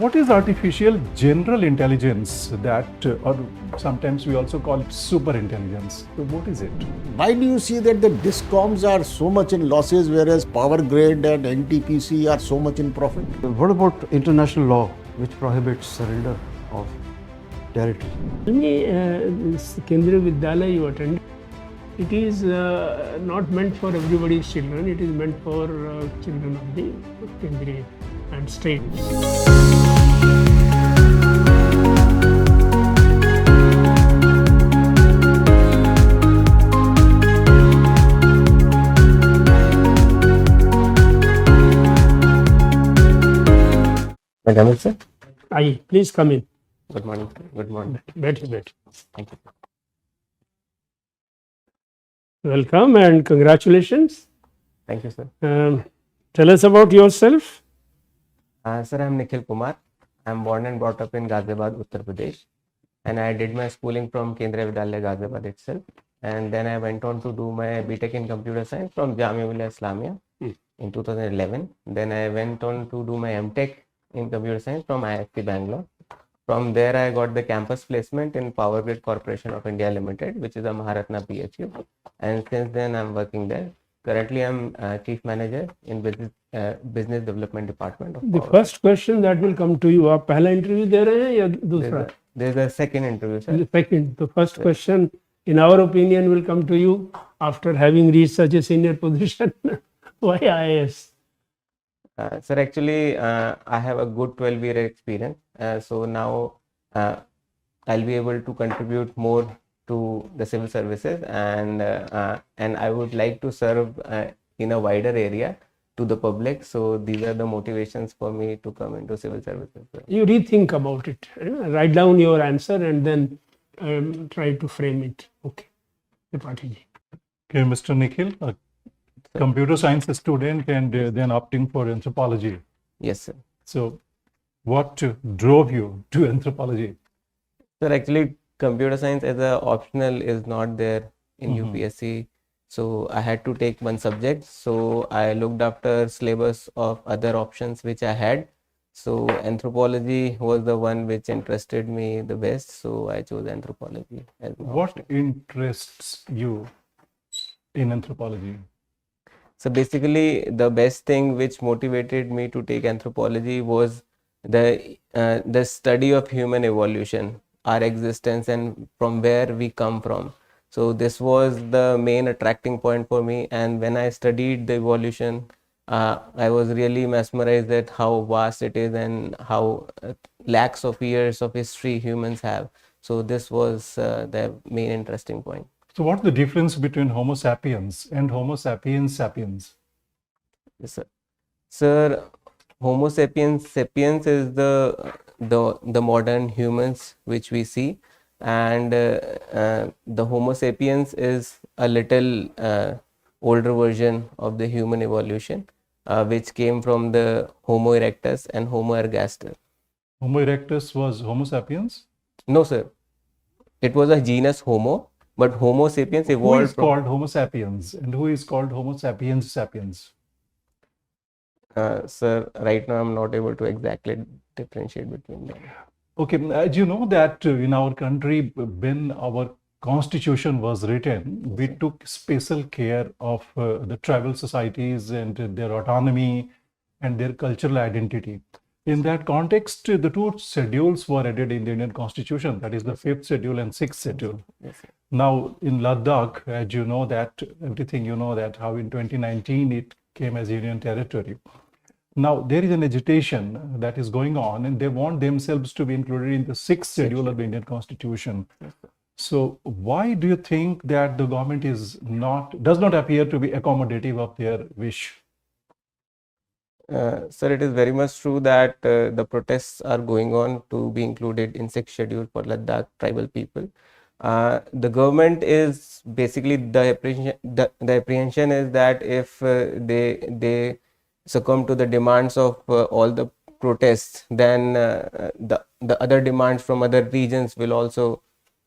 What is artificial general intelligence that, or sometimes we also call it super intelligence? So what is it? Why do you see that the discoms are so much in losses whereas Power Grid and NTPC are so much in profit? What about international law which prohibits surrender of territory? This Kendriya Vidyalaya you attend, it is not meant for everybody's children, it is meant for children of the Kendriya and state. May I come in, sir? Aye, please come in. Good morning. Good morning. Better. Thank you. Welcome and congratulations. Thank you, sir. Tell us about yourself. Sir, I am Nikhil Kumar. I am born and brought up in Ghaziabad, Uttar Pradesh. And I did my schooling from Kendriya Vidyalaya, Ghaziabad itself. And then I went on to do my BTech in Computer Science from Jamia Millia Islamia in 2011. Then I went on to do my MTech in Computer Science from IIT Bangalore. From there, I got the campus placement in Power Grid Corporation of India Limited, which is a Maharatna PSU. And since then, I'm working there. Currently, I'm Chief Manager in Business Development Department of The Power. first question that will come to you, आप पहला interview दे रहे हैं या दूसरा? There's a second interview, sir. The second, the first question, in our opinion, will come to you after having reached such a senior position. Why IAS? Sir, actually, I have a good 12-year experience. So now I'll be able to contribute more to the civil services, and I would like to serve in a wider area to the public. So these are the motivations for me to come into civil services. You rethink about it, write down your answer and then try to frame it. Okay. Tripathi ji. Okay, Mr. Nikhil, a computer science student and then opting for anthropology. Yes, sir. So what drove you to anthropology? Sir, actually, computer science as a optional is not there in UPSC. So I had to take one subject. So I looked after syllabus of other options which I had. So anthropology was the one which interested me the best. So I chose anthropology as my What option. interests you in anthropology? So basically, the best thing which motivated me to take anthropology was the study of human evolution, our existence, and from where we come from. So this was the main attracting point for me. And when I studied the evolution, I was really mesmerized at how vast it is and how lakhs of years of history humans have. So this was the main interesting point. So what's the difference between Homo sapiens and Homo sapiens sapiens? Yes, sir. Sir, Homo sapiens sapiens is the modern humans which we see, and the Homo sapiens is a little older version of the human evolution, which came from the Homo erectus and Homo ergaster. Homo erectus was Homo sapiens? No, sir. It was a genus Homo, but Homo sapiens Who evolved is called Homo sapiens and who is called Homo sapiens sapiens? Sir, right now I'm not able to exactly differentiate between them. Okay, as you know that in our country, when our constitution was written, we took special care of the tribal societies and their autonomy and their cultural identity. In that context, the two schedules were added in the Indian constitution, that is the 5th schedule and 6th schedule. Yes, sir. Now in Ladakh, as you know that, everything you know that how in 2019 it came as Union territory. Now there is an agitation that is going on and they want themselves to be included in the 6th schedule of the Indian constitution. So why do you think that the government does not appear to be accommodative of their wish? Sir, it is very much true that the protests are going on to be included in 6th schedule for Ladakh tribal people. The government is basically the apprehension is that if they succumb to the demands of all the protests, then the other demands from other regions will also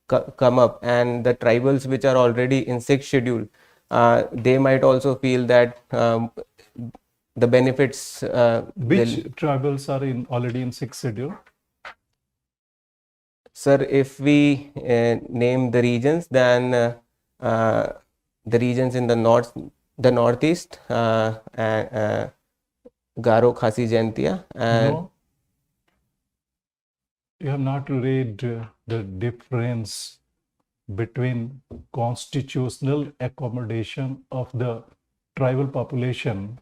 come up, and the tribals which are already in 6th schedule, they might also feel that the benefits. Which tribals are already in sixth schedule? Sir, if we name the regions, then the regions in the northeast, and Garo, Khasi, Jaintia, and No, you have not read the difference between constitutional accommodation of the tribal population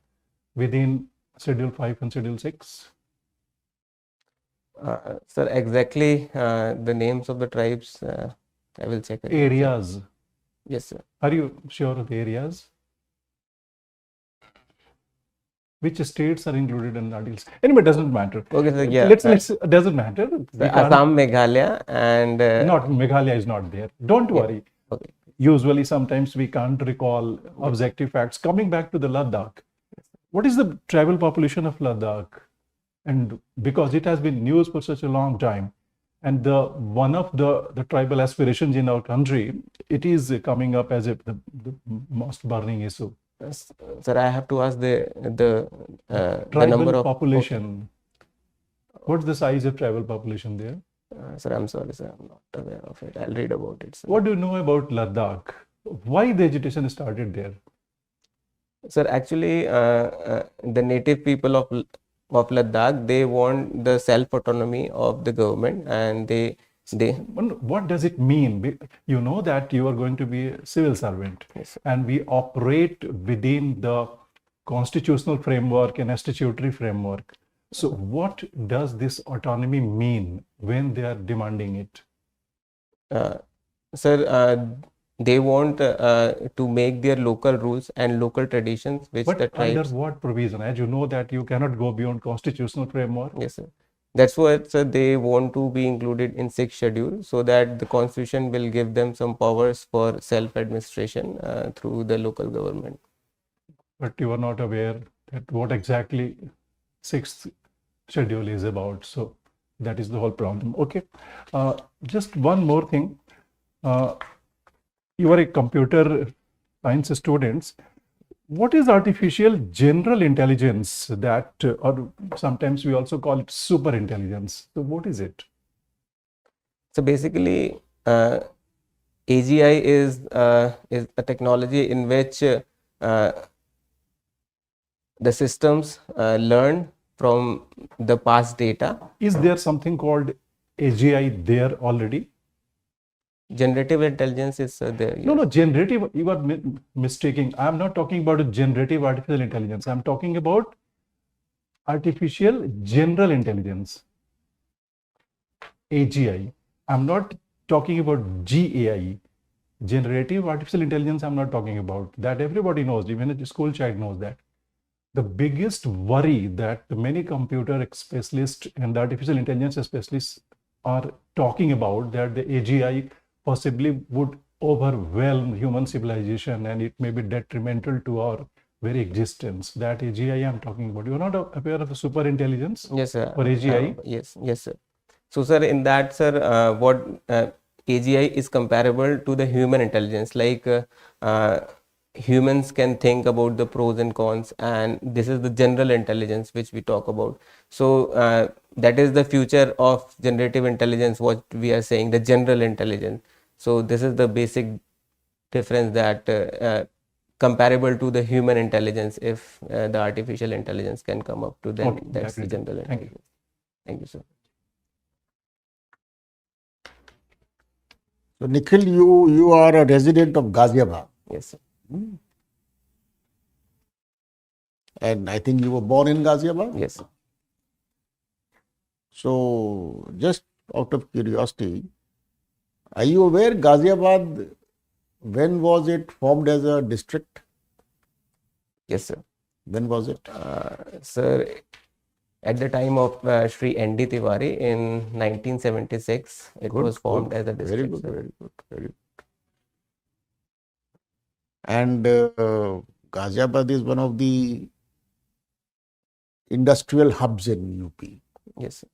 within Schedule 5 and Schedule 6? sir, exactly the names of the tribes, I will check it. Areas. Yes, sir. Are you sure of the areas? Which states are included in articles? Anyway, doesn't matter. Okay, sir. Yeah. Let's doesn't matter. We can't- Assam, Meghalaya, and not Meghalaya is not there. Don't worry. okay. Usually, sometimes we can't recall objective facts. Coming back to the Ladakh, what is the tribal population of Ladakh? And because it has been news for such a long time, and one of the tribal aspirations in our country, it is coming up as the most burning issue. Sir, I have to ask the Tribal number of population. What's the size of tribal population there? Sir, I'm sorry, sir, I'm not aware of it. I'll read about it, sir. What do you know about Ladakh? Why the agitation started there? Sir, actually, the native people of Ladakh, they want the self-autonomy of the government, and they What does it mean? You know that you are going to be a civil servant, Yes, sir. and we operate within the constitutional framework and statutory framework. So, what does this autonomy mean when they are demanding it? Sir, they want to make their local rules and local traditions, which But the under tribes. what provision? As you know that you cannot go beyond constitutional framework. Yes, sir. That's what, sir, they want to be included in sixth schedule, so that the constitution will give them some powers for self-administration through the local government. But you are not aware that what exactly sixth schedule is about. So that is the whole problem. Okay. Just one more thing. You are a computer science student. What is artificial general intelligence that, or sometimes we also call it super intelligence? So what is it? So basically, AGI is a technology in which the systems learn from the past data. Is there something called AGI there already? Generative intelligence is there. No, no, generative, you are mistaking. I'm not talking about a generative artificial intelligence. I'm talking about artificial general intelligence, AGI. I'm not talking about GAI. Generative artificial intelligence, I'm not talking about. That everybody knows, even a school child knows that. The biggest worry that many computer specialists and artificial intelligence specialists are talking about, that the AGI possibly would overwhelm human civilization and it may be detrimental to our very existence. That AGI I'm talking about. You're not aware of a super intelligence? Yes, sir. For AGI? Yes, sir. So, sir, in that, sir, what AGI is comparable to the human intelligence. Like humans can think about the pros and cons, and this is the general intelligence which we talk about. So that is the future of generative intelligence, what we are saying, the general intelligence. So this is the basic difference, that comparable to the human intelligence, if the artificial intelligence can come up to them. Okay, That's the definitely. general Thank you. intelligence. Thank you, sir. So Nikhil, you are a resident of Ghaziabad, Yes, sir. and I think you were born in Ghaziabad. Yes, sir. So just out of curiosity, are you aware Ghaziabad, when was it formed as a district? Yes, sir. When was it? Sir, at the time of Shri N.D. Tiwari in 1976, it Good, was formed good. as a Very district. good, sir. very good, very good. And Ghaziabad is one of the industrial hubs in UP. Yes, sir.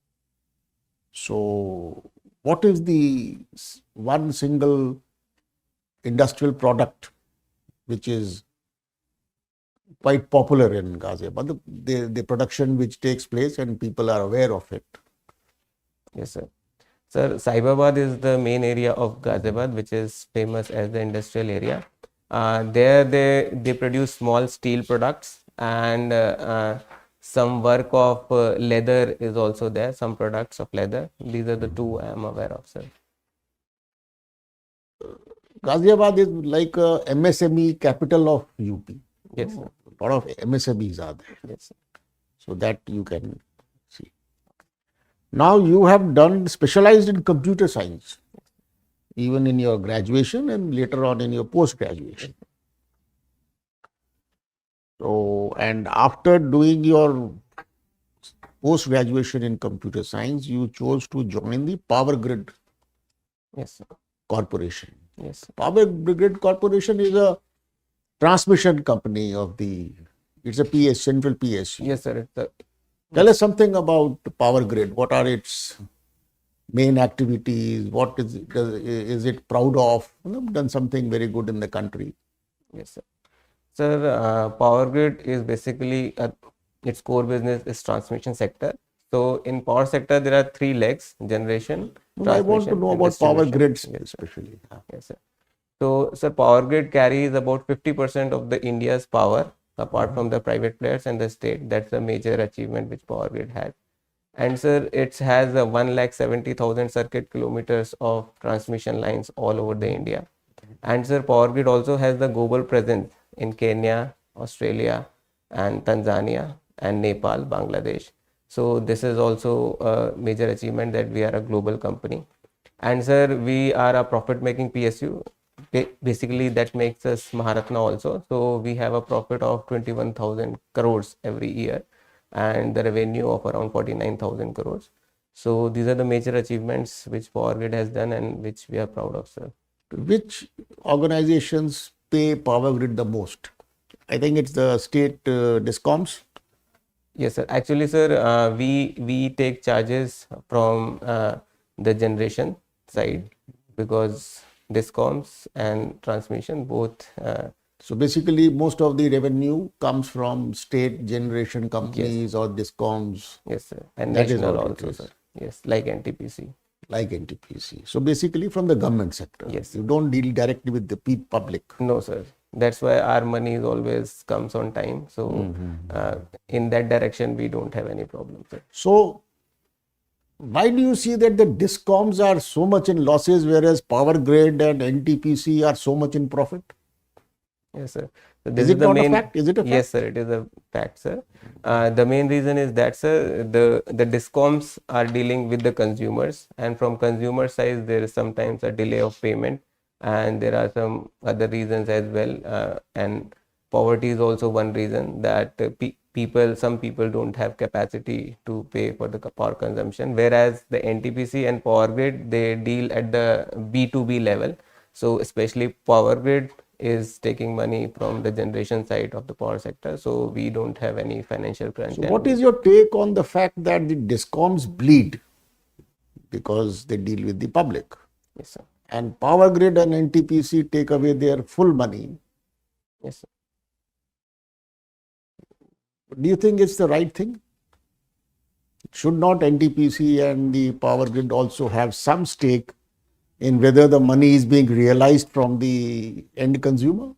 So, what is the one single industrial product which is quite popular in Ghaziabad. The production which takes place and people are aware of it. Yes, sir. Sir, Saibabad is the main area of Ghaziabad, which is famous as the industrial area. There they produce small steel products, and some work of leather is also there, some products of leather. These are the two I am aware of, sir. Ghaziabad is like a MSME capital of UP. Yes, sir. A lot of MSMEs are there. Yes, sir. So that you can see. Now you have done specialized in computer science, even in your graduation and later on in your post-graduation. So, and after doing your post-graduation in computer science, you chose to join the Power Grid Yes, sir. Corporation. Yes, sir. Power Grid Corporation is a transmission company of it's a central PSU. Yes, sir. Tell us something about Power Grid. What are its main activities? What is it proud of? You know, done something very good in the country. Yes, sir. Sir, Power Grid is basically its core business is transmission sector. So in power sector there are three legs: generation, I want to transmission, know and about Power distribution. Grids Yes, sir. especially. Yes, sir. So, sir, Power Grid carries about 50% of the India's power, apart from the private players and the state. That's a major achievement which Power Grid had. And sir, it has 1,70,000 circuit kilometers of transmission lines all over the India. And sir, Power Grid also has the global presence in Kenya, Australia, and Tanzania, and Nepal, Bangladesh. So this is also a major achievement that we are a global company. And sir, we are a profit-making PSU. Basically, that makes us Maharatna also. So we have a profit of 21,000 crores every year, and the revenue of around 49,000 crores. So these are the major achievements which Power Grid has done and which we are proud of, sir. Which organizations pay Power Grid the most? I think it's the state discoms. Yes, sir. Actually, sir, we take charges from the generation side, because discoms and transmission both. So basically, most of the revenue comes from state generation companies or discoms. Yes, sir. And That is national what it also, is. sir. Yes, like NTPC. Like NTPC. So basically from the government sector. Yes. You don't deal directly with the public. No, sir. That's why our money is always comes on time. So in that direction, we don't have any problem, sir. So why do you see that the discoms are so much in losses, whereas Power Grid and NTPC are so much in profit? Yes, sir. So Is it not a fact? Is it a fact? Yes, sir. It is a fact, sir. The main reason is that, sir, the discoms are dealing with the consumers, and from consumer side there is sometimes a delay of payment, and there are some other reasons as well. And poverty is also one reason that some people don't have capacity to pay for the power consumption, whereas the NTPC and Power Grid, they deal at the B2B level. So especially Power Grid is taking money from the generation side of the power sector, so we don't have any financial crunch. So what is your take on the fact that the discoms bleed because they deal with the public, Yes, sir. and Power Grid and NTPC take away their full money? Yes, sir. Do you think it's the right thing? Should not NTPC and the Power Grid also have some stake in whether the money is being realized from the end consumer?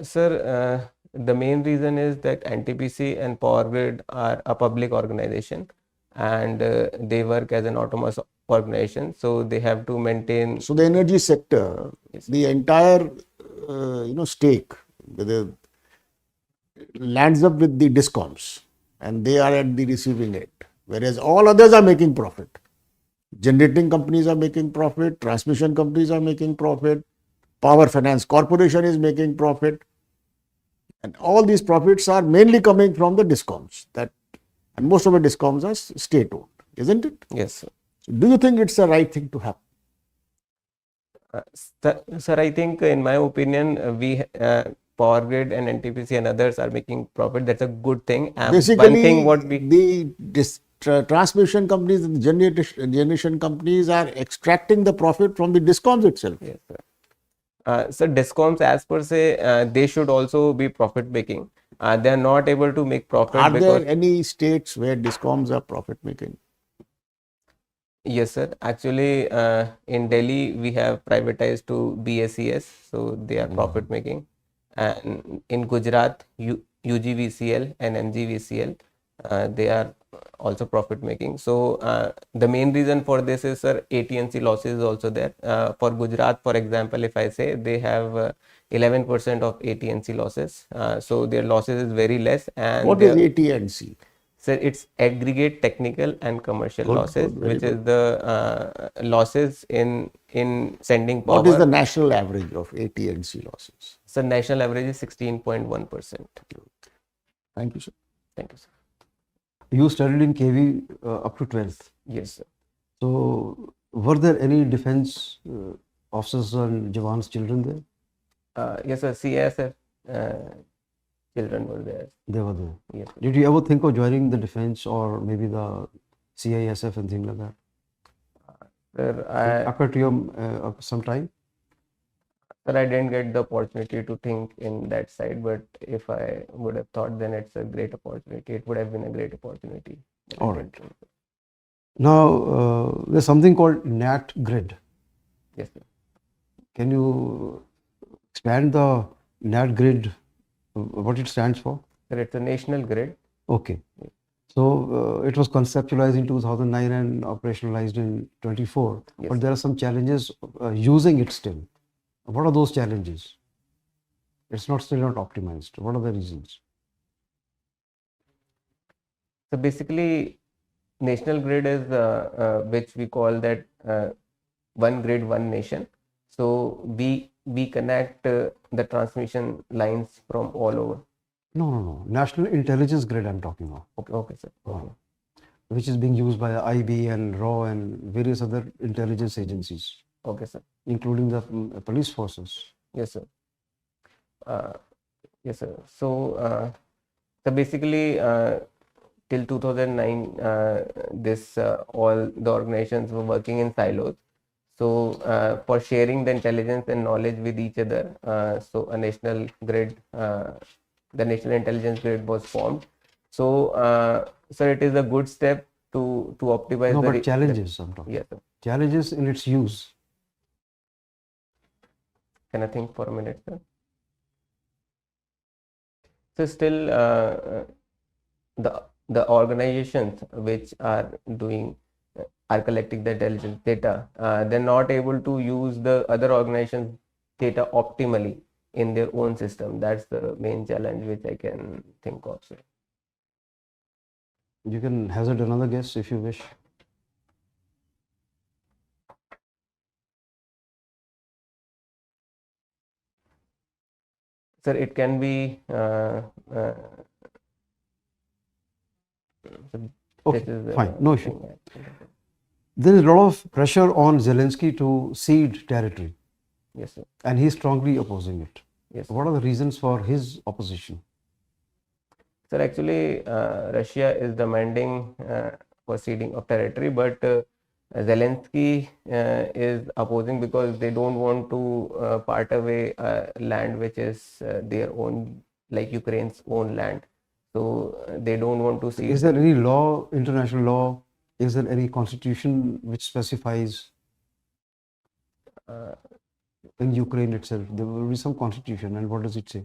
Sir, the main reason is that NTPC and Power Grid are a public organization, and they work as an autonomous organization, so they have to maintain. So the energy sector, Yes. the entire stake, whether lands up with the discoms, and they are at the receiving end, whereas all others are making profit. Generating companies are making profit, transmission companies are making profit, Power Finance Corporation is making profit, and all these profits are mainly coming from the discoms. And most of the discoms are state-owned, isn't it? Yes, sir. So do you think it's the right thing to happen? Sir, I think in my opinion, Power Grid and NTPC and others are making profit. That's a good thing. Basically, one thing the transmission companies and the generation companies are extracting the profit from the discoms itself. Yes, sir. So discoms, as per se, they should also be profit making. They are not able to make profit Are because there any states where discoms are profit making? yes, sir. Actually, in Delhi, we have privatized to BSES, so they are profit making. And in Gujarat, UGVCL and MGVCL, they are also profit making. So the main reason for this is, sir, AT&C losses is also there. For Gujarat, for example, if I say they have 11% of AT&C losses, so their losses is very less. And What is AT&C? so it's aggregate technical and commercial Good, losses, good, very which is good. the losses in sending power. What is the national average of AT&C losses? So national average is 16.1%. Thank you, sir. Thank you, sir. You studied in KV up to 12th. Yes, sir. So, were there any defense officers and Jawan's children there? Yes, sir. CASF children were there. They were there. Yes, sir. Did you ever think of joining the defense or maybe the CISF and things like that? Sir, Occurred to you some time? I didn't get the opportunity to think in that side, but if I would have thought, then it's a great opportunity. It would have been a great opportunity. But I All didn't right. think so. Now, there's something called NAT Grid. Yes, sir. Can you expand the NAT Grid, what it stands for? Sir, it's a national grid. Okay. So, it was conceptualized in 2009 and operationalized in 24. Yes. But there are some challenges using it still. What are those challenges? It's not still not optimized. What are the reasons? So basically, national grid is which we call that one grid, one nation. So we connect the transmission lines from all over. No. National Intelligence Grid I'm talking of, Okay, sir. Okay. which is being used by the IB and RAW and various other intelligence agencies, Okay, sir. including the police forces. Yes, sir. Yes, sir. So basically, till 2009, this all the organizations were working in silos. So for sharing the intelligence and knowledge with each other, so a national grid, the national intelligence grid was formed. So it is a good step to optimize No, the but challenges I'm talking. Yes, sir. Challenges in its use. Can I think for a minute, sir? So still, the organizations which are doing are collecting the intelligence data, they're not able to use the other organizations' data optimally in their own system. That's the main challenge which I can think of, sir. You can hazard another guess if you wish. Sir, it can be Okay, this is the fine, no issue. thing I think of. There is a lot of pressure on Zelensky to cede territory, Yes, sir. and he's strongly opposing it. Yes, sir. What are the reasons for his opposition? Sir, actually, Russia is demanding for ceding of territory, but Zelensky is opposing because they don't want to part away land which is their own, like Ukraine's own land. So they don't want to cede. Is there any law, international law? Is there any constitution which specifies Uh, in Ukraine itself? There will be some constitution, and what does it say?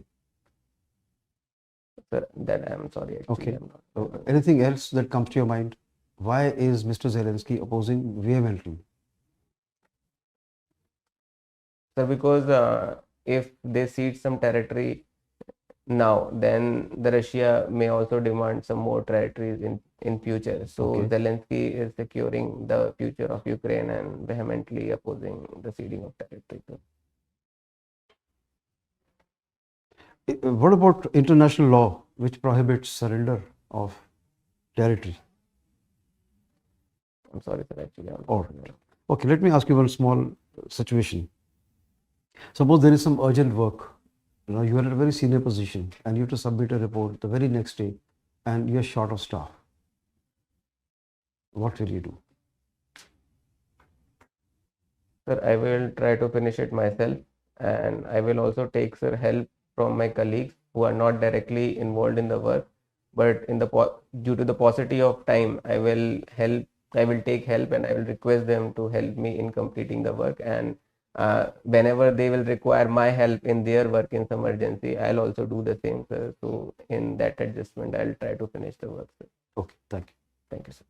Sir, that I'm sorry. Actually, Okay. I'm not. So, anything else that comes to your mind? Why is Mr. Zelensky opposing vehemently? Sir, because if they cede some territory now, then the Russia may also demand some more territories in future. So Okay. Zelensky is securing the future of Ukraine and vehemently opposing the ceding of territory. Sir. What about international law which prohibits surrender of territory? I'm sorry, sir. Actually, I'm All right. Okay, let me ask you one small situation. Suppose there is some urgent work. You are at a very senior position and you have to submit a report the very next day and you are short of staff. What will you do? Sir, I will try to finish it myself. and I will also take, sir, help from my colleagues who are not directly involved in the work, but due to the paucity of time, I will take help, and I will request them to help me in completing the work. And whenever they will require my help in their work in some urgency, I'll also do the same, sir. So in that adjustment, I'll try to finish the work, sir. Okay, thank you. Thank you, sir.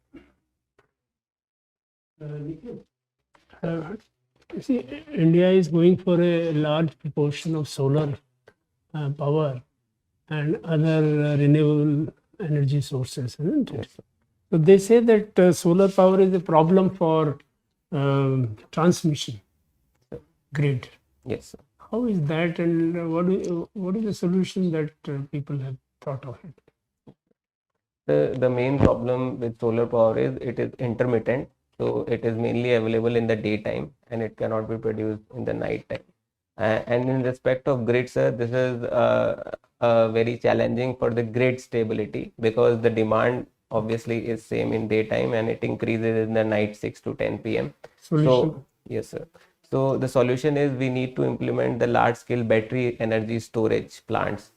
You see, India is going for a large proportion of solar power and other renewable energy sources, isn't it? Yes, sir. So they say that solar power is a problem for transmission grid. Yes, sir. How is that, and what is the solution that people have thought of it? The main problem with solar power is it is intermittent, so it is mainly available in the daytime and it cannot be produced in the night time. And in respect of grid, sir, this is very challenging for the grid stability, because the demand obviously is same in daytime and it increases in the night 6 to 10 p.m. Solution? So yes, sir. So the solution is we need to implement the large scale battery energy storage plants,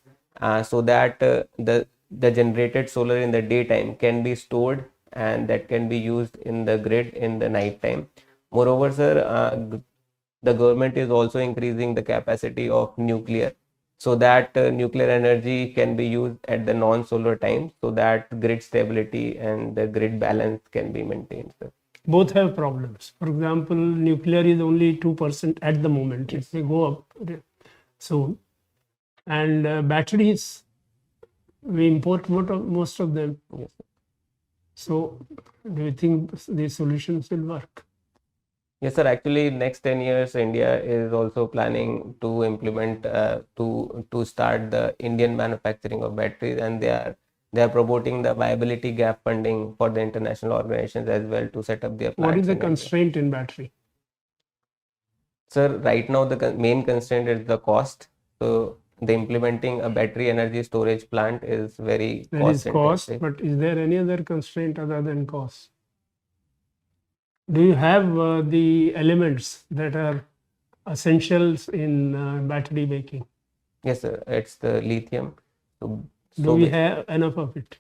so that the generated solar in the daytime can be stored and that can be used in the grid in the night time. Moreover, sir, the government is also increasing the capacity of nuclear, so that nuclear energy can be used at the non-solar time, so that grid stability and the grid balance can be maintained, sir. Both have problems. For example, nuclear is only 2% at the moment. It may go up soon. And batteries, we import most of them. Yes, sir. So, do you think these solutions will work? Yes, sir. Actually, next 10 years, India is also planning to implement to start the Indian manufacturing of batteries, and they are promoting the viability gap funding for the international organizations as well to set up their plants. What is the in India. constraint in battery? Sir, right now the main constraint is the cost. So the implementing a battery energy storage plant is very There is cost, intensive. but is there any other constraint other than cost? Do you have the elements that are essentials in battery making? Yes, sir. It's the lithium. So, Do we have enough of it?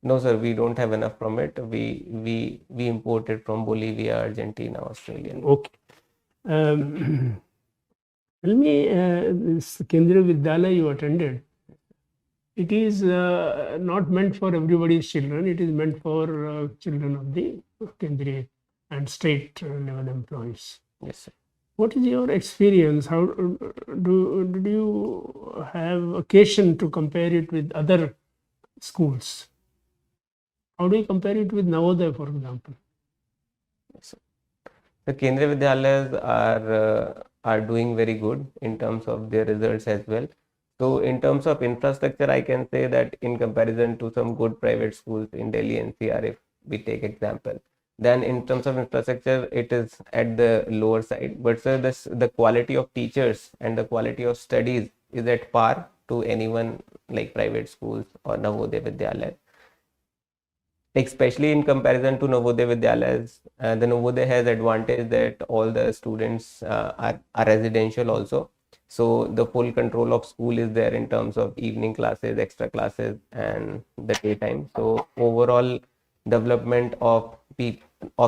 No, sir. We don't have enough from it. We import it from Bolivia, Argentina, Australia. Okay. Tell me, this Kendriya Vidyalaya you attended, it is not meant for everybody's children. It is meant for children of the Kendriya and state level employees. Yes, sir. What is your experience? How did you have occasion to compare it with other schools? How do you compare it with Navodaya, for example? Yes, sir. The Kendriya Vidyalayas are doing very good in terms of their results as well. So in terms of infrastructure, I can say that in comparison to some good private schools in Delhi NCR, if we take example, then in terms of infrastructure, it is at the lower side. But sir, the quality of teachers and the quality of studies is at par to anyone like private schools or Navodaya Vidyalaya. Especially in comparison to Navodaya Vidyalayas, the Navodaya has advantage that all the students are residential also. So the full control of school is there in terms of evening classes, extra classes, and the daytime. So overall development of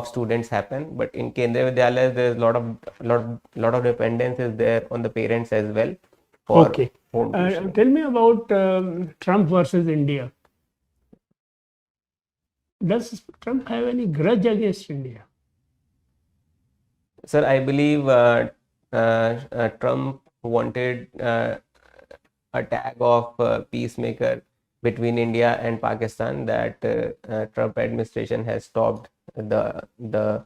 students happen. But in Kendriya Vidyalayas, there is lot of dependence is there on the parents as well for Okay. home tuition. Tell me about Trump versus India. Does Trump have any grudge against India? Sir, I believe Trump wanted a tag of peacemaker between India and Pakistan, that Trump administration has stopped the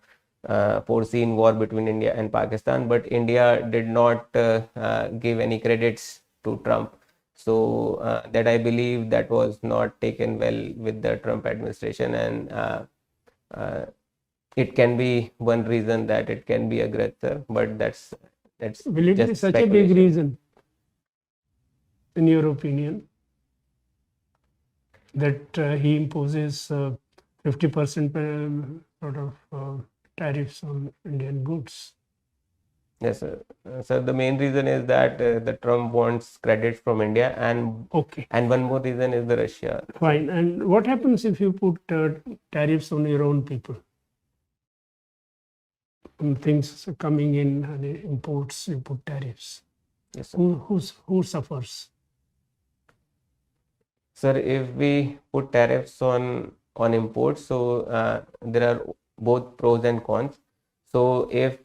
foreseen war between India and Pakistan, but India did not give any credits to Trump. So that I believe that was not taken well with the Trump administration, and it can be one reason that it can be a grudge, sir, but that's Will it be just such a big speculation. reason, in your opinion, that he imposes 50% sort of tariffs on Indian goods? Yes, sir. Sir, the main reason is that the Trump wants credits from India, and Okay, one more reason is the Russia. fine. And what happens if you put tariffs on your own people? When things are coming in and imports, you put tariffs. Yes, sir. Who suffers? Sir, if we put tariffs on imports, so there are both pros and cons. So if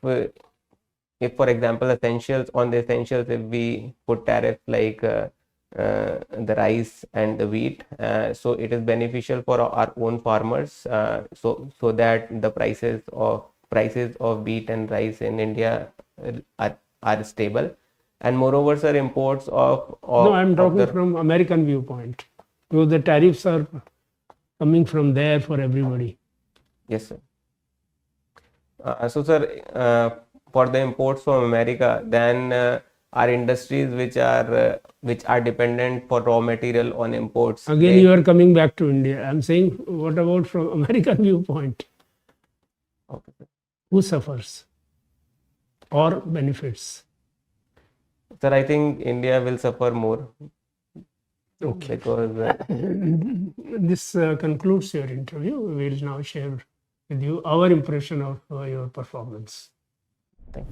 for example essentials, on the essentials, if we put tariffs like the rice and the wheat, so it is beneficial for our own farmers, so that the prices of wheat and rice in India are stable. And moreover, sir, imports No, I'm talking the, from American viewpoint. Because the tariffs are coming from there for everybody. yes, sir. So, sir, for the imports from America, then our industries which are dependent for raw material on imports. Again, you are coming back to India. I'm saying, what about from American viewpoint? Okay, sir. Who suffers or benefits? Sir, I think India will suffer more Okay. because This concludes your interview. We will now share with you our impression of your performance. thank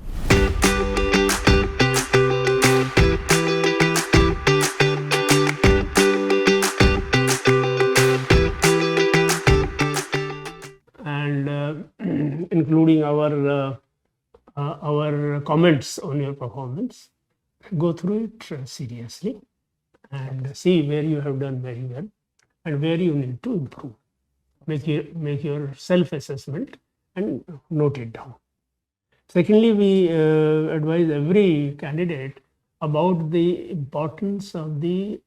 And including our comments on your performance, go through it seriously and see where you have done very well and where you need to improve. Make your self-assessment and note it down. Secondly, we advise every candidate about the importance of the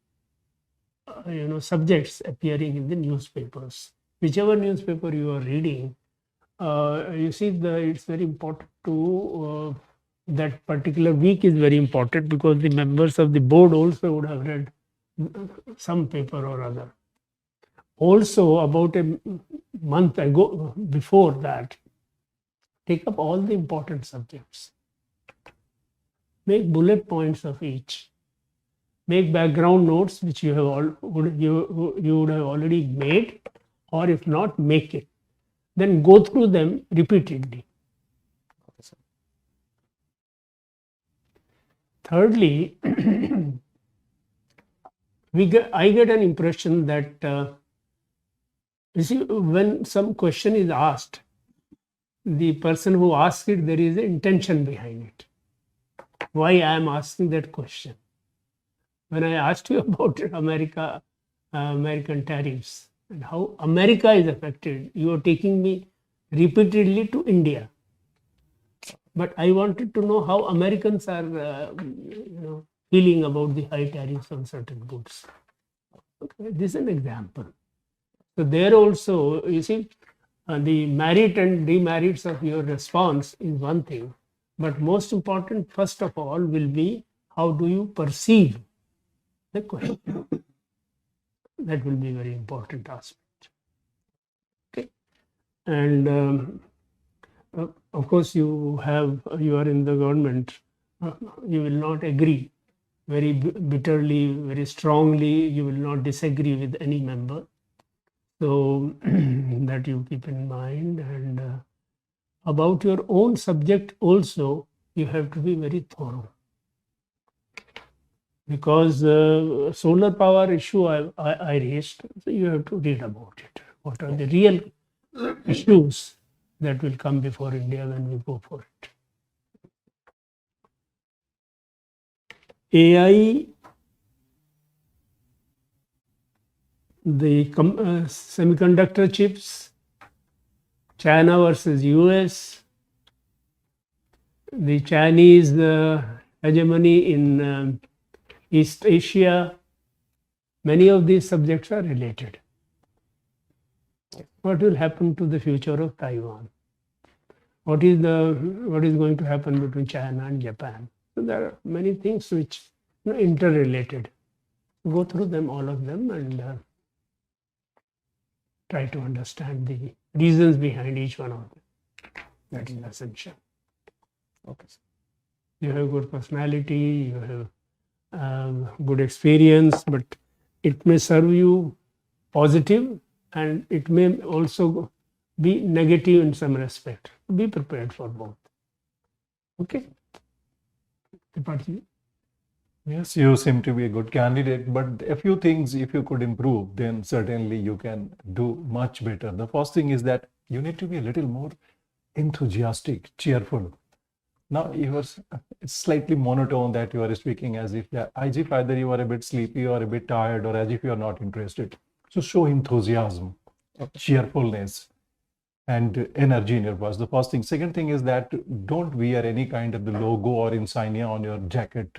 subjects appearing in the newspapers. Whichever newspaper you are reading, you see it's very important to that particular week is very important because the members of the board also would have read some paper or other. Also, about a month ago, before that, take up all the important subjects. Make bullet points of each. Make background notes which you would have already made, or if not, make it. Then go through them repeatedly. Thirdly, I get an impression that you see, when some question is asked, the person who asks it, there is an intention behind it. Why I am asking that question? When I asked you about American tariffs and how America is affected, you are taking me repeatedly to India. But I wanted to know how Americans are, feeling about the high tariffs on certain goods. Okay, this is an example. So there also, you see, the merit and demerits of your response is one thing, but most important, first of all, will be how do you perceive the question. That will be a very important aspect. Okay, and of course, you are in the government. You will not agree very bitterly, very strongly. You will not disagree with any member. So that you keep in mind. And about your own subject also, you have to be very thorough. Because solar power issue I raised, so you have to read about it. What are the real issues that will come before India when we go for it? AI, the semiconductor chips, China versus US, the Chinese hegemony in East Asia, many of these subjects are related. What will happen to the future of Taiwan? What is going to happen between China and Japan? So there are many things which are interrelated. Go through them, all of them, and try to understand the reasons behind each one of them. That is essential. Okay, sir. you have good personality, you have good experience, but it may serve you positive and it may also be negative in some respect. Be prepared for both. Okay. Tripathi? Yes, you seem to be a good candidate, but a few things, if you could improve, then certainly you can do much better. The first thing is that you need to be a little more enthusiastic, cheerful. Now you are slightly monotone that you are speaking as if either you are a bit sleepy or a bit tired or as if you are not interested. So show enthusiasm, cheerfulness, and energy in your voice. The first thing. Second thing is that don't wear any kind of the logo or insignia on your jacket.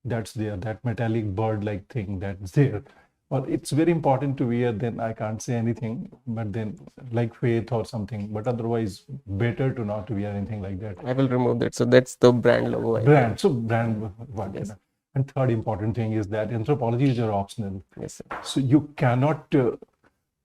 That's there, that metallic bird-like thing that's there. Or it's very important to wear, then I can't say anything, but then like faith or something. But otherwise, better to not wear anything like that. I will remove that. So that's the brand logo. I think. Brand, so brand what? Yes. And third important thing is that anthropology is your optional. Yes, sir. So you cannot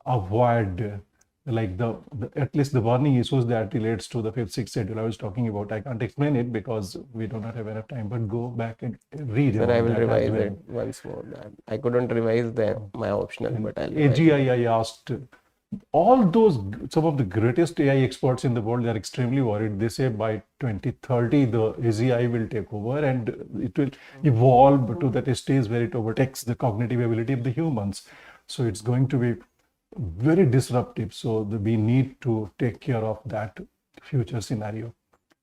avoid like the at least the burning issues that relates to the fifth, sixth schedule I was talking about. I can't explain it because we do not have enough time, but go back and read Sir, about I will that as revise well. it once more. I couldn't revise my optional, but I'll revise it. AGI, I asked all those, some of the greatest AI experts in the world, they are extremely worried. They say by 2030, the AGI will take over and it will evolve to that stage where it overtakes the cognitive ability of the humans. So it's going to be very disruptive. So we need to take care of that future scenario.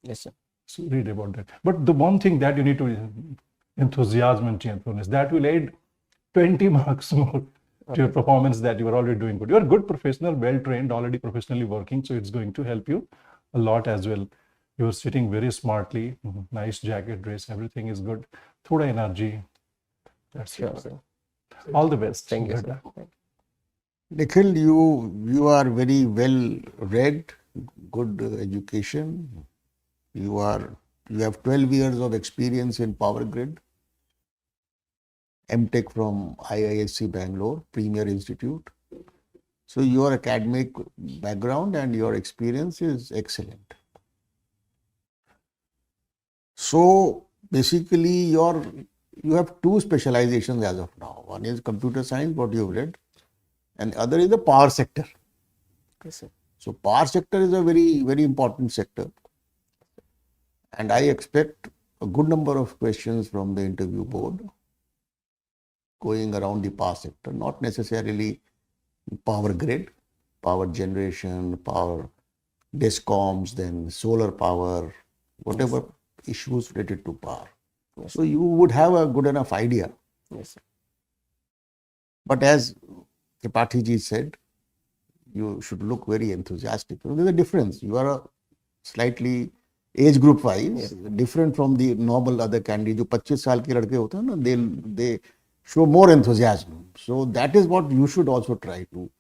Yes, sir. So read about that. But the one thing that you need to enthusiasm and cheerfulness, that will add 20 marks more to your performance that you are already doing good. You are a good professional, well trained, already professionally working. So it's going to help you a lot as well. You are sitting very smartly, nice jacket, dress, everything is good. Thoda energy. That's Sure, it. sir. All the best. Thank you, Good sir. luck. Thank you. Nikhil, you are very well read, good education. You have 12 years of experience in power grid. MTech from IISc Bangalore, Premier Institute. So your academic background and your experience is excellent. So basically you have two specializations as of now. One is computer science, what you've read, and other is the power sector. Yes, sir. So power sector is a very, very important sector. And I expect a good number of questions from the interview board going around the power sector, not necessarily power grid, power generation, power discoms, then solar power, whatever issues related to power. Yes, So you would have a good enough idea. Yes, sir. But as Tripathi ji said, you should look very enthusiastic. There's a difference. You are a slightly age group wise different from the normal other candidate. जो 25 साल के लड़के होते हैं ना, they show more enthusiasm. So that is what you should also try to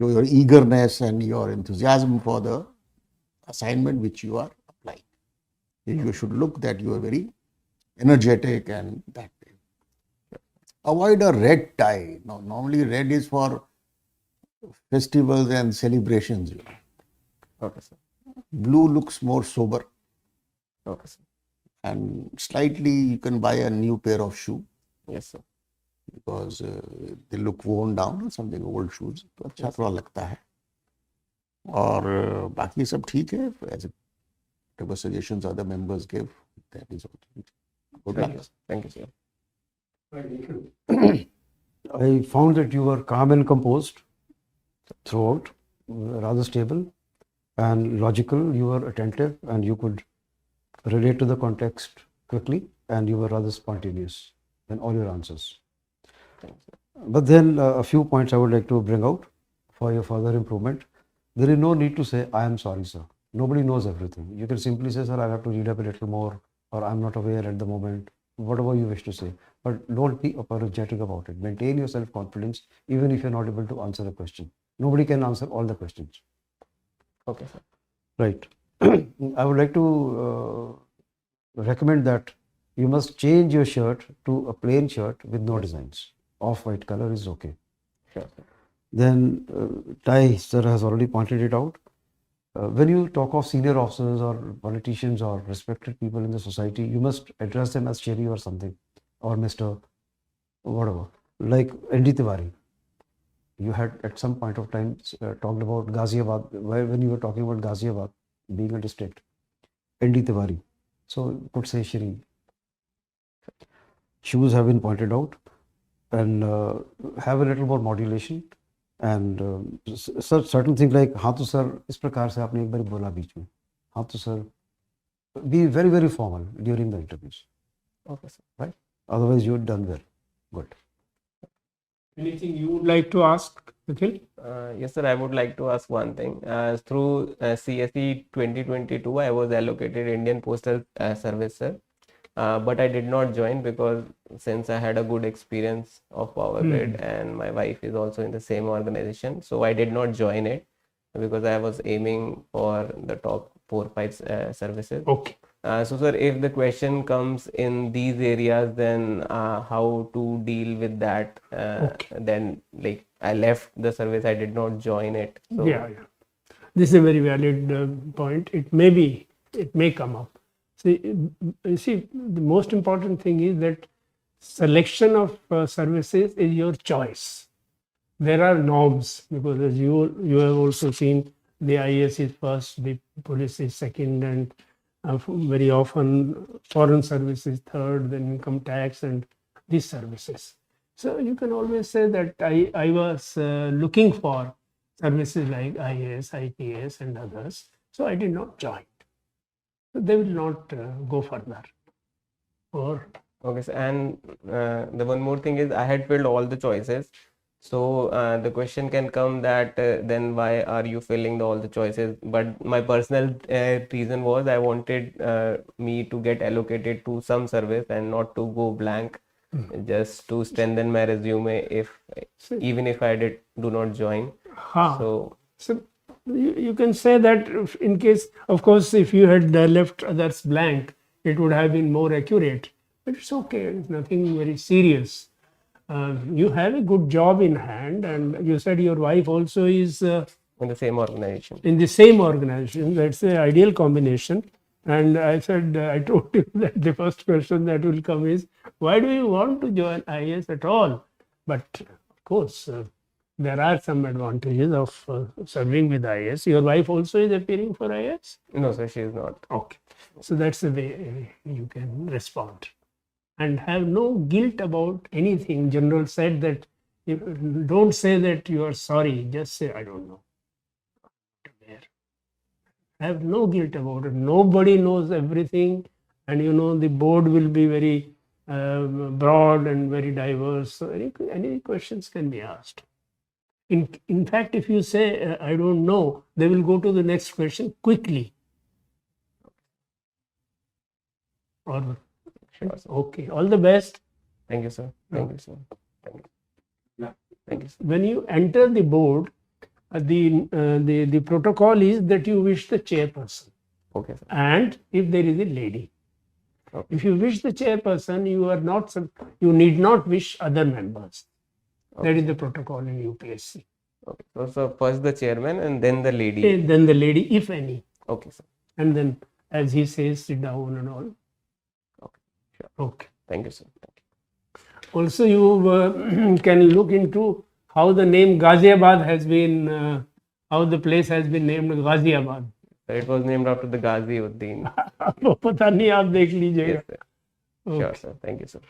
show, your eagerness and your enthusiasm for the assignment which you are applying. You should look that you are very energetic and that. Avoid a red tie. Now, normally red is for festivals and celebrations. Okay, sir. Blue looks more sober, Okay, sir. and slightly you can buy a new pair of shoe Yes, sir. because they look worn down or something, old shoes. तो अच्छा थोड़ा लगता है. और बाकी सब ठीक है. As whatever suggestions other members give, that is all. Good luck. Thank you, sir. Thank you, sir. I found that you were calm and composed throughout, rather stable and logical. You were attentive and you could relate to the context quickly, and you were rather spontaneous in all your answers. Thank you, sir. But then a few points I would like to bring out for your further improvement. There is no need to say, I am sorry, sir. Nobody knows everything. You can simply say, sir, I'll have to read up a little more, or I'm not aware at the moment, whatever you wish to say. But don't be apologetic about it. Maintain your self-confidence, even if you're not able to answer a question. Nobody can answer all the questions. Okay, sir. Right. I would like to recommend that you must change your shirt to a plain shirt with no designs. Off-white color is okay. Sure, sir. Then tie, sir has already pointed it out. When you talk of senior officers or politicians or respected people in the society, you must address them as Cherry or something, or Mr. whatever, like ND Tiwari. You had at some point of time talked about Ghaziabad, when you were talking about Ghaziabad being a district, ND Tiwari. So you could say Shri. Shoes have been pointed out, and have a little more modulation, and certain things like हाँ तो sir इस प्रकार से आपने एक बार बोला बीच में, हाँ तो sir, be very very formal during the interviews. Okay, sir. Right? Otherwise you've done well. Good. Anything you would like to ask, Nikhil? Yes, sir. I would like to ask one thing. Through CSE 2022, I was allocated Indian Postal Service, sir. But I did not join because since I had a good experience of Power Grid and my wife is also in the same organization, so I did not join it because I was aiming for the top 4-5 services. Okay. So, sir, if the question comes in these areas, then how to deal with that? Then, like, I left the service, I did not join it. So, Yeah. This is a very valid point. It may come up. You see, the most important thing is that selection of services is your choice. There are norms, because as you have also seen, the IAS is first, the police is second, and very often foreign service is third, then income tax and these services. So you can always say that I was looking for services like IAS, IPS and others, so I did not join. They will not go further. Or okay, sir. And the one more thing is I had filled all the choices. So the question can come that then why are you filling all the choices? But my personal reason was I wanted me to get allocated to some service and not to go blank, just to strengthen my resume even if I do not join. So you can say that in case, of course, if you had left others blank, it would have been more accurate. But it's okay. It's nothing very serious. You have a good job in hand, and you said your wife also is in the same organization. In the same organization. That's the ideal combination. And I said, I told him that the first question that will come is, why do you want to join IAS at all? But of course, there are some advantages of serving with IAS. Your wife also is appearing for IAS? No, sir, she is not. Okay. So that's the way you can respond. And have no guilt about anything. General said that don't say that you are sorry, just say, I don't know. Have no guilt about it. Nobody knows everything, and the board will be very broad and very diverse. So any questions can be asked. In fact, if you say, I don't know, they will go to the next question quickly. Or Sure, sir. okay, all the best. Thank you, sir. Thank you, sir. Thank you, sir. When you enter the board, the protocol is that you wish the chairperson. Okay, sir. And if there is a lady, Okay. if you wish the chairperson, you need not wish other members. That is the protocol in UPSC. Okay. So first the chairman and then the lady. Then the lady, if any, Okay, sir. and then as he says, sit down and all. Okay. Sure. Okay. Thank you, sir. Thank you. Also, you can look into how the name Ghaziabad has been, how the place has been named Ghaziabad. Sir, it was named after the Ghaziuddin. वो पता नहीं, आप देख लीजिएगा. Yes, sir. Sure, sir. Thank you, sir.